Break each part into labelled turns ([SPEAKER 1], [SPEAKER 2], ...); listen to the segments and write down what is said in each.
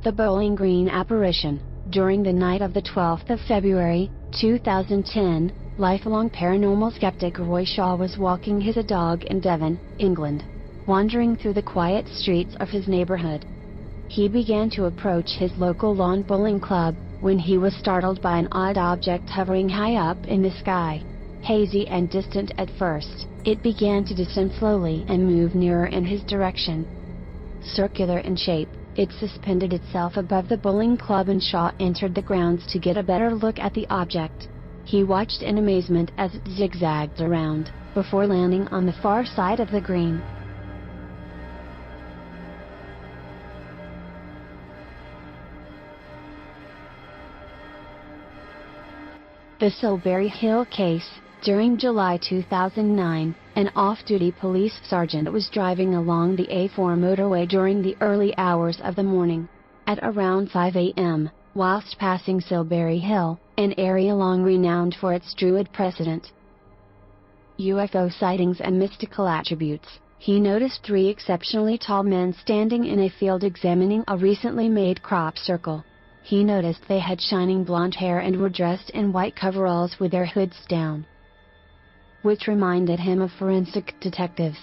[SPEAKER 1] The Bowling Green apparition. During the night of the 12th of February, 2010, lifelong paranormal skeptic Roy Shaw was walking his dog in Devon, England, wandering through the quiet streets of his neighborhood. He began to approach his local lawn bowling club, when he was startled by an odd object hovering high up in the sky. Hazy and distant at first, it began to descend slowly and move nearer in his direction. Circular in shape, it suspended itself above the bowling club and Shaw entered the grounds to get a better look at the object. He watched in amazement as it zigzagged around, before landing on the far side of the green. The Silbury Hill case. During July 2009, an off-duty police sergeant was driving along the A4 motorway during the early hours of the morning. At around 5 a.m., whilst passing Silbury Hill, an area long renowned for its Druid precedent, UFO sightings and mystical attributes, he noticed three exceptionally tall men standing in a field examining a recently made crop circle. He noticed they had shining blonde hair and were dressed in white coveralls with their hoods down, which reminded him of forensic detectives.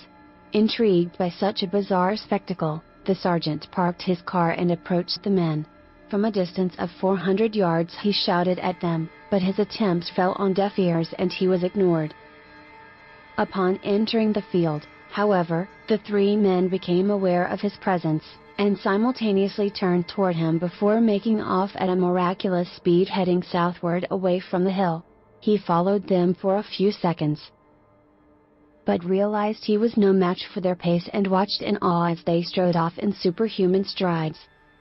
[SPEAKER 1] Intrigued by such a bizarre spectacle, the sergeant parked his car and approached the men. From a distance of 400 yards he shouted at them, but his attempts fell on deaf ears and he was ignored. Upon entering the field, however, the three men became aware of his presence, and simultaneously turned toward him before making off at a miraculous speed heading southward away from the hill. He followed them for a few seconds, but realized he was no match for their pace and watched in awe as they strode off in superhuman strides.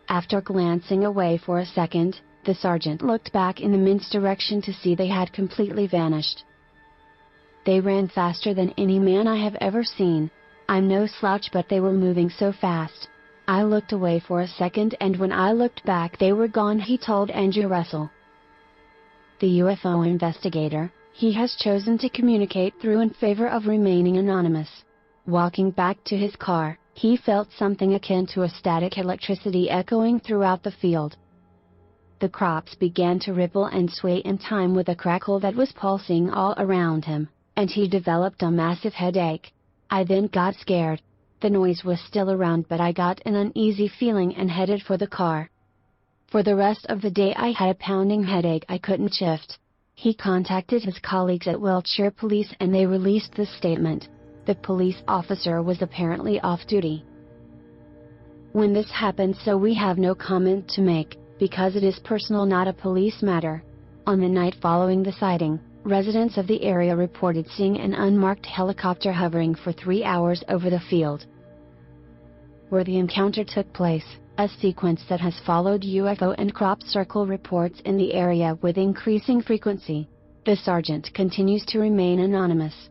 [SPEAKER 1] After glancing away for a second, the sergeant looked back in the men's direction to see they had completely vanished. They ran faster than any man I have ever seen. I'm no slouch, but they were moving so fast. I looked away for a second and when I looked back they were gone, he told Andrew Russell, the UFO investigator. He has chosen to communicate through in favor of remaining anonymous. Walking back to his car, he felt something akin to a static electricity echoing throughout the field. The crops began to ripple and sway in time with a crackle that was pulsing all around him, and he developed a massive headache. I then got scared. The noise was still around, but I got an uneasy feeling and headed for the car. For the rest of the day I had a pounding headache I couldn't shift. He contacted his colleagues at Wiltshire Police and they released this statement. The police officer was apparently off duty when this happened, so we have no comment to make, because it is personal, not a police matter. On the night following the sighting, residents of the area reported seeing an unmarked helicopter hovering for 3 hours over the field where the encounter took place, a sequence that has followed UFO and crop circle reports in the area with increasing frequency. The sergeant continues to remain anonymous.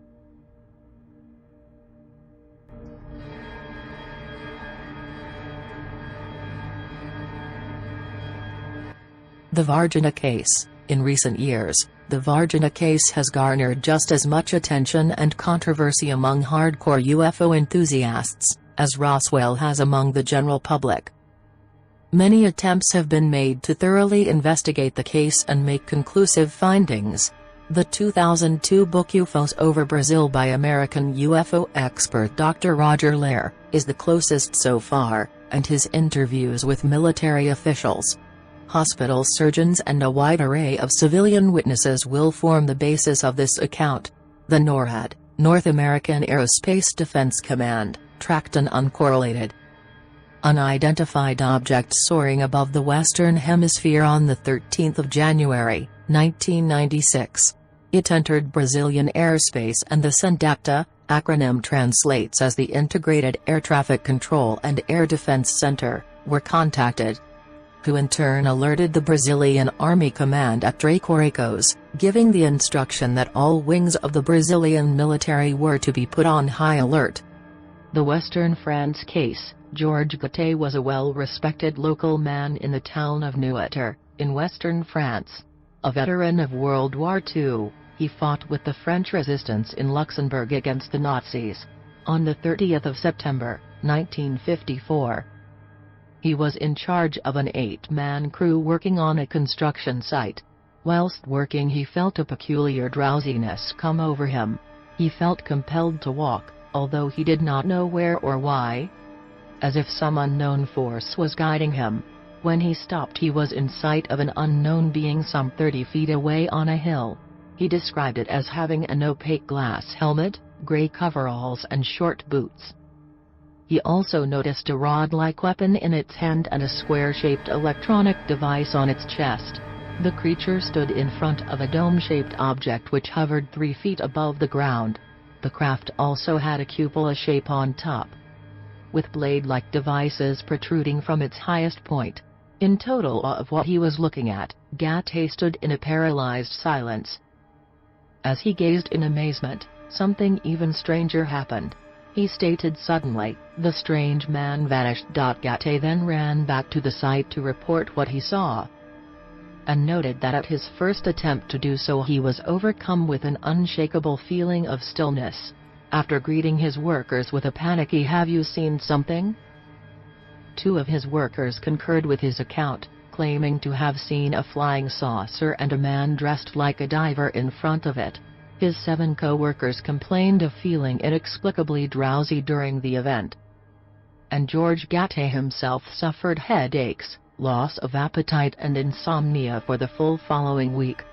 [SPEAKER 2] The Varginha case. In recent years, the Varginha case has garnered just as much attention and controversy among hardcore UFO enthusiasts as Roswell has among the general public. Many attempts have been made to thoroughly investigate the case and make conclusive findings. The 2002 book UFOs over Brazil by American UFO expert Dr. Roger Lehr is the closest so far, and his interviews with military officials, hospital surgeons and a wide array of civilian witnesses will form the basis of this account. The NORAD, North American Aerospace Defense Command, tracked an uncorrelated, unidentified object soaring above the Western Hemisphere on the 13th of January, 1996. It entered Brazilian airspace and the SENDAPTA, acronym translates as the Integrated Air Traffic Control and Air Defense Center, were contacted, who in turn alerted the Brazilian Army Command at Dracoricos, giving the instruction that all wings of the Brazilian military were to be put on high alert. The Western France case. Georges Gauthier was a well-respected local man in the town of Neuter, in western France. A veteran of World War II, he fought with the French resistance in Luxembourg against the Nazis. On the 30th of September, 1954, He was in charge of an 8-man crew working on a construction site. Whilst working, he felt a peculiar drowsiness come over him. He felt compelled to walk, although he did not know where or why. As if some unknown force was guiding him. When he stopped, he was in sight of an unknown being some 30 feet away on a hill. He described it as having an opaque glass helmet, gray coveralls and short boots. He also noticed a rod-like weapon in its hand and a square-shaped electronic device on its chest. The creature stood in front of a dome-shaped object which hovered 3 feet above the ground. The craft also had a cupola shape on top, with blade-like devices protruding from its highest point. In total awe of what he was looking at, Gate stood in a paralyzed silence. As he gazed in amazement, something even stranger happened. He stated suddenly, "The strange man vanished." Gate then ran back to the site to report what he saw, and noted that at his first attempt to do so he was overcome with an unshakable feeling of stillness. After greeting his workers with a panicky "Have you seen something?" 2 of his workers concurred with his account, claiming to have seen a flying saucer and a man dressed like a diver in front of it. His 7 co-workers complained of feeling inexplicably drowsy during the event. And George Gate himself suffered headaches, loss of appetite and insomnia for the full following week.